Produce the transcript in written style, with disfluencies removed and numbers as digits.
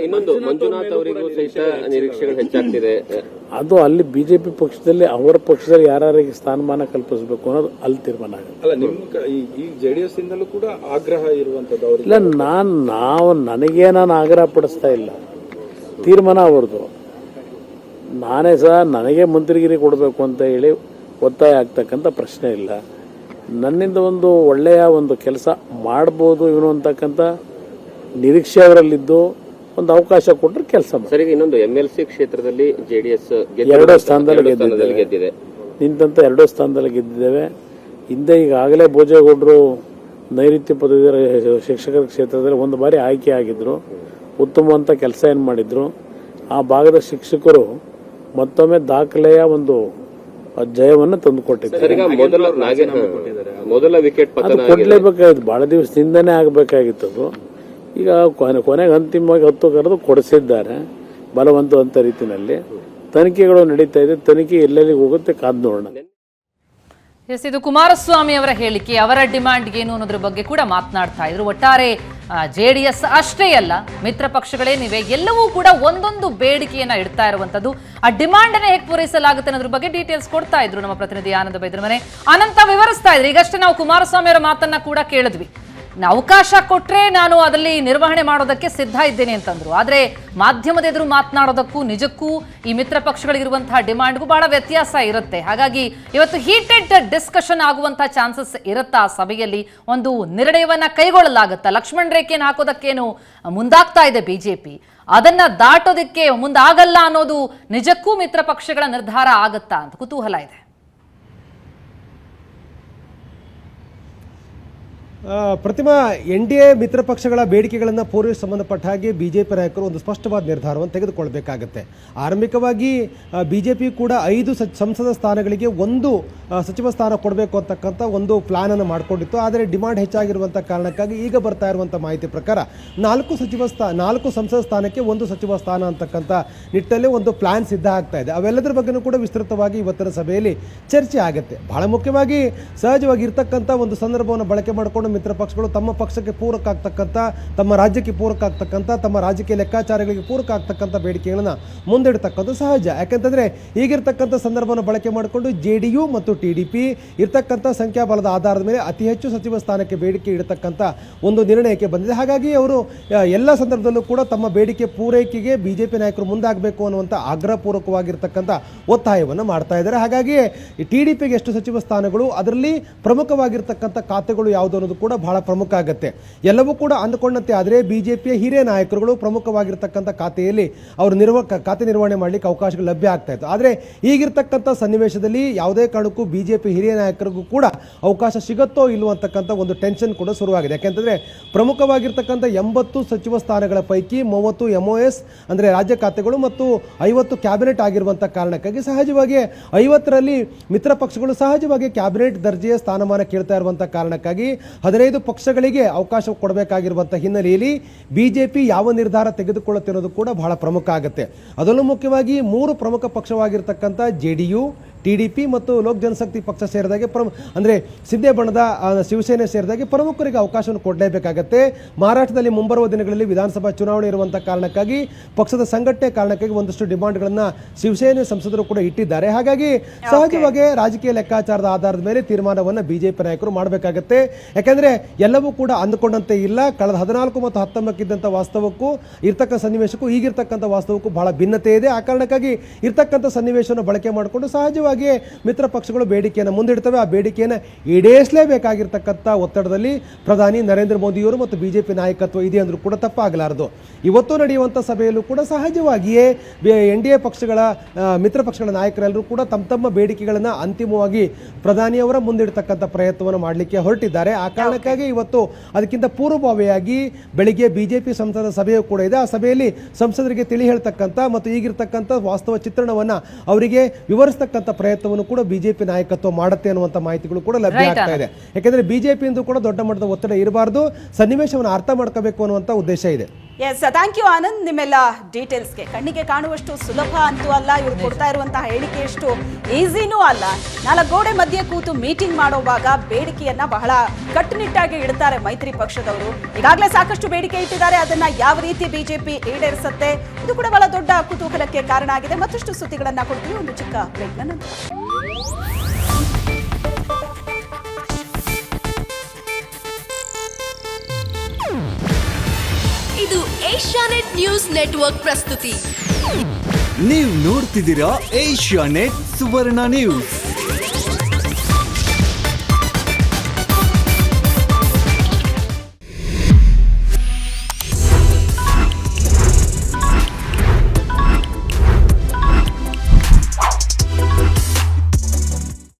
ಇನ್ನೊಂದು ಮಂಜುನಾಥ್ ಅವರಿಗೂ ಸಹಿತ ನಿರೀಕ್ಷೆಗಳು ಹೆಚ್ಚಾಗ್ತಿದೆ. ಅದು ಅಲ್ಲಿ ಬಿಜೆಪಿ ಪಕ್ಷದಲ್ಲಿ ಅವರ ಪಕ್ಷದಲ್ಲಿ ಯಾರಿಗೆ ಸ್ಥಾನಮಾನ ಕಲ್ಪಿಸಬೇಕು ಅನ್ನೋದು ಅಲ್ಲಿ ತೀರ್ಮಾನ ಆಗುತ್ತೆ. ಅಲ್ಲ, ನಿಮ್ಮ ಈ ಜೆಡಿಎಸ್ ಇಂದಲೂ ಕೂಡ ಆಗ್ರಹ ಇರುವಂತದ್ದು ಇಲ್ಲ, ನಾನು ಆಗ್ರಹ ಪಡಿಸ್ತಾ ಇಲ್ಲ. ತೀರ್ಮಾನ ಅವ್ರದ್ದು. ನಾನೇ ಸಹ ನನಗೆ ಮಂತ್ರಿಗಿರಿ ಕೊಡಬೇಕು ಅಂತ ಹೇಳಿ ಒತ್ತಾಯ ಆಗ್ತಕ್ಕಂಥ ಪ್ರಶ್ನೆ ಇಲ್ಲ. ನನ್ನಿಂದ ಒಂದು ಒಳ್ಳೆಯ ಒಂದು ಕೆಲಸ ಮಾಡ್ಬೋದು ಇವನು ಅಂತಕ್ಕಂಥ ನಿರೀಕ್ಷೆ ಅವರಲ್ಲಿದ್ದು ಒಂದು ಅವಕಾಶ ಕೊಟ್ಟರೆ ಕೆಲಸ ಮಾಡಿ. ಸರಿ, ಇನ್ನೊಂದು MLC ಕ್ಷೇತ್ರದಲ್ಲಿ ಜೆಡಿಎಸ್ 2 ಸ್ಥಾನದಲ್ಲಿ ಗೆದ್ದಿದೆ. ನಿಂತಂತ 2 ಸ್ಥಾನದಲ್ಲಿ ಗೆದ್ದಿದ್ದೇವೆ. ಹಿಂದೆ ಈಗಾಗಲೇ ಭೋಜೇಗೌಡರು ನೈಋತ್ಯ ಪದವೀಧರ ಶಿಕ್ಷಕರ ಕ್ಷೇತ್ರದಲ್ಲಿ ಒಂದು ಬಾರಿ ಆಯ್ಕೆ ಆಗಿದ್ರು. ಉತ್ತಮವಂತ ಕೆಲಸ ಏನು ಮಾಡಿದ್ರು. ಆ ಭಾಗದ ಶಿಕ್ಷಕರು ಮತ್ತೊಮ್ಮೆ ದಾಖಲೆಯ ಒಂದು ಜಯವನ್ನು ತಂದುಕೊಟ್ಟಿದ್ದಾರೆ. ಮೊದಲ ವಿಕೆಟ್ ಕೊಡ್ಲೇಬೇಕಾಗಿತ್ತು, ಬಹಳ ದಿವಸದಿಂದನೇ ಆಗಬೇಕಾಗಿತ್ತು. ಈಗ ಕೊನೆಗೆ ಅಂತಿಮವಾಗಿ 10 ಕರೆದು ಕೊಡಿಸಿದ್ದಾರೆ ಬಲವಂತ ರೀತಿಯಲ್ಲಿ. ತನಿಖೆಗಳು ನಡೀತಾ ಇದೆ. ತನಿಖೆ ಎಲ್ಲೆಲ್ಲಿ ಹೋಗುತ್ತೆ ಕಾದ್ ನೋಡೋಣ. ಎಸ್, ಇದು ಕುಮಾರಸ್ವಾಮಿ ಅವರ ಹೇಳಿಕೆ. ಅವರ ಡಿಮಾಂಡ್ ಏನು ಅನ್ನೋದ್ರ ಬಗ್ಗೆ ಕೂಡ ಮಾತನಾಡ್ತಾ ಇದ್ರು. ಒಟ್ಟಾರೆ JDS ಅಷ್ಟೇ ಅಲ್ಲ, ಮಿತ್ರ ಪಕ್ಷಗಳೇನಿವೆ ಎಲ್ಲವೂ ಕೂಡ ಒಂದೊಂದು ಬೇಡಿಕೆಯನ್ನ ಇಡ್ತಾ ಇರುವಂತದ್ದು. ಆ ಡಿಮಾಂಡ್ ಅನ್ನ ಹೇಗೆ ಪೂರೈಸಲಾಗುತ್ತೆ ಅನ್ನೋದ್ರ ಬಗ್ಗೆ ಡೀಟೇಲ್ಸ್ ಕೊಡ್ತಾ ಇದ್ರು ನಮ್ಮ ಪ್ರತಿನಿಧಿ ಆನಂದ ಬೈದ್ರಮನೆ. ಅನಂತ ವಿವರಿಸ್ತಾ ಇದ್ರು. ಈಗಷ್ಟೇ ನಾವು ಕುಮಾರಸ್ವಾಮಿ ಅವರ ಮಾತನ್ನ ಕೂಡ ಕೇಳಿದ್ವಿ. ಅವಕಾಶ ಕೊಟ್ರೆ ನಾನು ಅದರಲ್ಲಿ ನಿರ್ವಹಣೆ ಮಾಡೋದಕ್ಕೆ ಸಿದ್ಧ ಇದ್ದೇನೆ ಅಂತಂದ್ರು. ಆದ್ರೆ ಮಾಧ್ಯಮದ ಎದುರು ಮಾತನಾಡೋದಕ್ಕೂ ನಿಜಕ್ಕೂ ಈ ಮಿತ್ರ ಪಕ್ಷಗಳಿಗಿರುವಂತಹ ಡಿಮಾಂಡ್ಗೂ ಬಹಳ ವ್ಯತ್ಯಾಸ ಇರುತ್ತೆ. ಹಾಗಾಗಿ ಇವತ್ತು ಹೀಟೆಡ್ ಡಿಸ್ಕಷನ್ ಆಗುವಂತಹ ಚಾನ್ಸಸ್ ಇರುತ್ತಾ? ಸಭೆಯಲ್ಲಿ ಒಂದು ನಿರ್ಣಯವನ್ನ ಕೈಗೊಳ್ಳಲಾಗುತ್ತಾ? ಲಕ್ಷ್ಮಣ ರೇಖೆಯನ್ನು ಹಾಕೋದಕ್ಕೇನು ಮುಂದಾಗ್ತಾ ಇದೆ ಬಿಜೆಪಿ, ಅದನ್ನ ದಾಟೋದಕ್ಕೆ ಮುಂದಾಗಲ್ಲ ಅನ್ನೋದು ನಿಜಕ್ಕೂ ಮಿತ್ರ ಪಕ್ಷಗಳ ನಿರ್ಧಾರ ಆಗತ್ತಾ ಅಂತ ಕುತೂಹಲ ಇದೆ. ಪ್ರತಿಮಾ, NDA ಮಿತ್ರ ಪಕ್ಷಗಳ ಬೇಡಿಕೆಗಳನ್ನು ಪೂರೈಸಲು ಸಂಬಂಧಪಟ್ಟ ಹಾಗೆ ಬಿಜೆಪಿ ನಾಯಕರು ಒಂದು ಸ್ಪಷ್ಟವಾದ ನಿರ್ಧಾರವನ್ನು ತೆಗೆದುಕೊಳ್ಬೇಕಾಗತ್ತೆ. ಆರಂಭಿಕವಾಗಿ ಬಿಜೆಪಿ ಕೂಡ 5 ಸಂಸದ ಸ್ಥಾನಗಳಿಗೆ 1 ಸಚಿವ ಸ್ಥಾನ ಕೊಡಬೇಕು ಅಂತಕ್ಕಂಥ ಒಂದು ಪ್ಲಾನ್ ಅನ್ನು ಮಾಡಿಕೊಂಡಿತ್ತು. ಆದರೆ ಡಿಮಾಂಡ್ ಹೆಚ್ಚಾಗಿರುವಂಥ ಕಾರಣಕ್ಕಾಗಿ ಈಗ ಬರ್ತಾ ಇರುವಂಥ ಮಾಹಿತಿ ಪ್ರಕಾರ 4 ಸಂಸದ ಸ್ಥಾನಕ್ಕೆ 1 ಸಚಿವ ಸ್ಥಾನ ಅಂತಕ್ಕಂಥ ನಿಟ್ಟಿನಲ್ಲಿ ಒಂದು ಪ್ಲಾನ್ ಸಿದ್ಧ ಆಗ್ತಾ ಇದೆ. ಅವೆಲ್ಲದರ ಬಗ್ಗೆನೂ ಕೂಡ ವಿಸ್ತೃತವಾಗಿ ಇವತ್ತಿನ ಸಭೆಯಲ್ಲಿ ಚರ್ಚೆ ಆಗುತ್ತೆ. ಬಹಳ ಮುಖ್ಯವಾಗಿ ಸಹಜವಾಗಿ ಇರ್ತಕ್ಕಂಥ ಒಂದು ಸಂದರ್ಭವನ್ನು ಬಳಕೆ ಮಾಡಿಕೊಂಡು ಮಿತ್ರ ಪಕ್ಷಗಳು ತಮ್ಮ ಪಕ್ಷಕ್ಕೆ ಪೂರಕ ಆಗ್ತಕ್ಕಂಥ, ತಮ್ಮ ರಾಜ್ಯಕ್ಕೆ ಪೂರಕ ಆಗ್ತಕ್ಕಂಥ, ತಮ್ಮ ರಾಜಕೀಯ ಲೆಕ್ಕಾಚಾರಗಳಿಗೆ ಪೂರಕ ಆಗ್ತಕ್ಕಂಥ ಬೇಡಿಕೆಗಳನ್ನು ಮುಂದಿಡ್ತಕ್ಕಂಥ ಸಹಜ. ಯಾಕೆಂತಂದರೆ ಈಗಿರ್ತಕ್ಕಂಥ ಸಂದರ್ಭವನ್ನು ಬಳಕೆ ಮಾಡಿಕೊಂಡು JDU ಮತ್ತು TDP ಇರ್ತಕ್ಕಂಥ ಸಂಖ್ಯಾಬಲದ ಆಧಾರದ ಮೇಲೆ ಅತಿ ಹೆಚ್ಚು ಸಚಿವ ಸ್ಥಾನಕ್ಕೆ ಬೇಡಿಕೆ ಇಡತಕ್ಕಂಥ ಒಂದು ನಿರ್ಣಯಕ್ಕೆ ಬಂದಿದೆ. ಹಾಗಾಗಿ ಅವರು ಎಲ್ಲ ಸಂದರ್ಭದಲ್ಲೂ ಕೂಡ ತಮ್ಮ ಬೇಡಿಕೆ ಪೂರೈಕೆಗೆ ಬಿಜೆಪಿ ನಾಯಕರು ಮುಂದಾಗಬೇಕು ಅನ್ನುವಂಥ ಆಗ್ರಹಪೂರ್ವಕವಾಗಿರ್ತಕ್ಕಂಥ ಒತ್ತಾಯವನ್ನು ಮಾಡ್ತಾ ಇದ್ದಾರೆ. ಹಾಗಾಗಿ TDPಗೆ ಎಷ್ಟು ಸಚಿವ ಸ್ಥಾನಗಳು, ಅದರಲ್ಲಿ ಪ್ರಮುಖವಾಗಿರ್ತಕ್ಕಂಥ ಖಾತೆಗಳು ಯಾವುದು ಅನ್ನೋದು ಕೂಡ ಬಹಳ ಪ್ರಮುಖ ಆಗುತ್ತೆ. ಎಲ್ಲವೂ ಕೂಡ ಅಂದುಕೊಂಡಂತೆ ಆದರೆ ಬಿಜೆಪಿಯ ಹಿರಿಯ ನಾಯಕರುಗಳು ಪ್ರಮುಖವಾಗಿರ್ತಕ್ಕಂಥ ಖಾತೆಯಲ್ಲಿ ಅವರು ಖಾತೆ ನಿರ್ವಹಣೆ ಮಾಡಲಿಕ್ಕೆ ಅವಕಾಶಗಳು ಲಭ್ಯ ಆಗ್ತಾ ಇತ್ತು. ಆದರೆ ಈಗಿರ್ತಕ್ಕಂಥ ಸನ್ನಿವೇಶದಲ್ಲಿ ಯಾವುದೇ ಕಾರಣಕ್ಕೂ ಬಿಜೆಪಿ ಹಿರಿಯ ನಾಯಕರಿಗೂ ಕೂಡ ಅವಕಾಶ ಸಿಗುತ್ತೋ ಇಲ್ಲವೋ ಅಂತಕ್ಕಂಥ ಒಂದು ಟೆನ್ಷನ್ ಕೂಡ ಶುರುವಾಗಿದೆ. ಯಾಕೆಂತಂದರೆ ಪ್ರಮುಖವಾಗಿರ್ತಕ್ಕಂಥ 80 ಸಚಿವ ಸ್ಥಾನಗಳ ಪೈಕಿ 30 MOS ಅಂದರೆ ರಾಜ್ಯ ಖಾತೆಗಳು ಮತ್ತು 50 ಕ್ಯಾಬಿನೆಟ್ ಆಗಿರುವಂಥ ಕಾರಣಕ್ಕಾಗಿ ಸಹಜವಾಗಿ 50ರಲ್ಲಿ ಮಿತ್ರ ಪಕ್ಷಗಳು ಸಹಜವಾಗಿ ಕ್ಯಾಬಿನೆಟ್ ದರ್ಜೆಯ ಸ್ಥಾನಮಾನ ಕೇಳ್ತಾ ಇರುವಂಥ ಕಾರಣಕ್ಕಾಗಿ 15 ಪಕ್ಷಗಳಿಗೆ ಅವಕಾಶ ಕೊಡಬೇಕಾಗಿರುವಂಥ ಹಿನ್ನೆಲೆಯಲ್ಲಿ ಬಿಜೆಪಿ ಯಾವ ನಿರ್ಧಾರ ತೆಗೆದುಕೊಳ್ಳುತ್ತೆ ಅನ್ನೋದು ಕೂಡ ಬಹಳ ಪ್ರಮುಖ ಆಗುತ್ತೆ. ಅದರಲ್ಲೂ ಮುಖ್ಯವಾಗಿ 3 ಪ್ರಮುಖ ಪಕ್ಷವಾಗಿರ್ತಕ್ಕಂಥ JDU, TDP ಮತ್ತು ಲೋಕ್ ಜನಶಕ್ತಿ ಪಕ್ಷ ಸೇರಿದಾಗೆ ಅಂದರೆ ಸಿದ್ದೇ ಬಣದ ಶಿವಸೇನೆ ಸೇರಿದಾಗೆ ಪ್ರಮುಖರಿಗೆ ಅವಕಾಶವನ್ನು ಕೊಡಲೇಬೇಕಾಗತ್ತೆ. ಮಹಾರಾಷ್ಟ್ರದಲ್ಲಿ ಮುಂಬರುವ ದಿನಗಳಲ್ಲಿ ವಿಧಾನಸಭಾ ಚುನಾವಣೆ ಇರುವಂಥ ಕಾರಣಕ್ಕಾಗಿ ಪಕ್ಷದ ಸಂಘಟನೆ ಕಾರಣಕ್ಕಾಗಿ ಒಂದಷ್ಟು ಡಿಮಾಂಡ್ಗಳನ್ನು ಶಿವಸೇನೆ ಸಂಸದರು ಕೂಡ ಇಟ್ಟಿದ್ದಾರೆ. ಹಾಗಾಗಿ ಸಹಜವಾಗಿ ರಾಜಕೀಯ ಲೆಕ್ಕಾಚಾರದ ಆಧಾರದ ಮೇಲೆ ತೀರ್ಮಾನವನ್ನು ಬಿಜೆಪಿ ನಾಯಕರು ಮಾಡಬೇಕಾಗತ್ತೆ. ಯಾಕೆಂದರೆ ಎಲ್ಲವೂ ಕೂಡ ಅಂದುಕೊಂಡಂತೆ ಇಲ್ಲ. ಕಳೆದ 14 ಮತ್ತು 19 ಇದ್ದಂಥ ವಾಸ್ತವಕ್ಕೂ ಇರ್ತಕ್ಕಂಥ ಸನ್ನಿವೇಶಕ್ಕೂ ಈಗಿರ್ತಕ್ಕಂಥ ವಾಸ್ತವಕ್ಕೂ ಬಹಳ ಭಿನ್ನತೆ ಇದೆ. ಆ ಕಾರಣಕ್ಕಾಗಿ ಇರ್ತಕ್ಕಂಥ ಸನ್ನಿವೇಶವನ್ನು ಬಳಕೆ ಮಾಡಿಕೊಂಡು ಸಹಜವಾಗಿ ಮಿತ್ರ ಪಕ್ಷಗಳು ಬೇಡಿಕೆಯನ್ನು ಮುಂದಿಡ್ತವೆ. ಆ ಬೇಡಿಕೆಯನ್ನು ಈಡೇರಿಸಲೇಬೇಕಾಗಿರ್ತಕ್ಕಂಥ ಒತ್ತಡದಲ್ಲಿ ಪ್ರಧಾನಿ ನರೇಂದ್ರ ಮೋದಿಯವರು ಮತ್ತು ಬಿಜೆಪಿ ನಾಯಕತ್ವ ಇದೆ ಅಂದರೂ ಕೂಡ ತಪ್ಪಾಗಲಾರದು. ಇವತ್ತು ನಡೆಯುವಂಥ ಸಭೆಯಲ್ಲೂ ಕೂಡ ಸಹಜವಾಗಿಯೇ NDA ಪಕ್ಷಗಳ ಮಿತ್ರ ಪಕ್ಷಗಳ ನಾಯಕರೆಲ್ಲರೂ ಕೂಡ ತಮ್ಮ ಬೇಡಿಕೆಗಳನ್ನು ಅಂತಿಮವಾಗಿ ಪ್ರಧಾನಿಯವರ ಮುಂದಿಡ್ತಕ್ಕಂಥ ಪ್ರಯತ್ನವನ್ನು ಮಾಡಲಿಕ್ಕೆ ಹೊರಟಿದ್ದಾರೆ. ಆ ಕಾರಣಕ್ಕಾಗಿ ಇವತ್ತು ಅದಕ್ಕಿಂತ ಪೂರ್ವಭಾವಿಯಾಗಿ ಬೆಳಿಗ್ಗೆ ಬಿಜೆಪಿ ಸಂಸದರ ಸಭೆಯೂ ಕೂಡ ಇದೆ. ಆ ಸಭೆಯಲ್ಲಿ ಸಂಸದರಿಗೆ ತಿಳಿ ಹೇಳ್ತಕ್ಕಂಥ ಮತ್ತು ಈಗಿರ್ತಕ್ಕಂಥ ವಾಸ್ತವ ಚಿತ್ರಣವನ್ನು ಅವರಿಗೆ ವಿವರಿಸ್ತಕ್ಕಂಥ ಪ್ರಯತ್ನವನ್ನು ಕೂಡ ಬಿಜೆಪಿ ನಾಯಕತ್ವ ಮಾಡುತ್ತೆ ಅನ್ನುವಂಥ ಮಾಹಿತಿಗಳು ಕೂಡ ಲಭ್ಯ ಆಗ್ತಾ ಇದೆ. ಯಾಕೆಂದರೆ ಬಿಜೆಪಿಯಿಂದ ಕೂಡ ದೊಡ್ಡ ಮಟ್ಟದ ಒತ್ತಡ ಇರಬಾರ್ದು, ಸನ್ನಿವೇಶವನ್ನು ಅರ್ಥ ಮಾಡ್ಕೋಬೇಕು ಅನ್ನುವಂಥ ಉದ್ದೇಶ ಇದೆ. ಎಸ್ ಥ್ಯಾಂಕ್ ಯು ಆನಂದ್, ನಿಮ್ಮೆಲ್ಲ ಡೀಟೇಲ್ಸ್ಗೆ. ಕಣ್ಣಿಗೆ ಕಾಣುವಷ್ಟು ಸುಲಭ ಅಂತೂ ಅಲ್ಲ, ಇವರು ಕೊಡ್ತಾ ಇರುವಂತಹ ಹೇಳಿಕೆಯಷ್ಟು ಈಸಿನೂ ಅಲ್ಲ. 4 ಗೋಡೆ ಮಧ್ಯೆ ಕೂತು ಮೀಟಿಂಗ್ ಮಾಡುವಾಗ ಬೇಡಿಕೆಯನ್ನ ಬಹಳ ಕಟ್ಟುನಿಟ್ಟಾಗಿ ಇಡ್ತಾರೆ ಮೈತ್ರಿ ಪಕ್ಷದವರು. ಈಗಾಗಲೇ ಸಾಕಷ್ಟು ಬೇಡಿಕೆ ಇಟ್ಟಿದ್ದಾರೆ, ಅದನ್ನ ಯಾವ ರೀತಿ ಬಿಜೆಪಿ ಈಡೇರಿಸುತ್ತೆ, ಇದು ಕೂಡ ಬಹಳ ದೊಡ್ಡ ಕುತೂಹಲಕ್ಕೆ ಕಾರಣ ಆಗಿದೆ. ಮತ್ತಷ್ಟು ಸುದ್ದಿಗಳನ್ನ ಕೊಡ್ತೀವಿ ಒಂದು ಚಿಕ್ಕ ಬ್ರೇಕ್ನ ನಂತರ. ಇದು ಏಷ್ಯಾನೆಟ್ ನ್ಯೂಸ್ ನೆಟ್ವರ್ಕ್ ಪ್ರಸ್ತುತಿ. ನೀವು ನೋಡ್ತಿದ್ದೀರಾ ಏಷ್ಯಾನೆಟ್ ಸುವರ್ಣ ನ್ಯೂಸ್.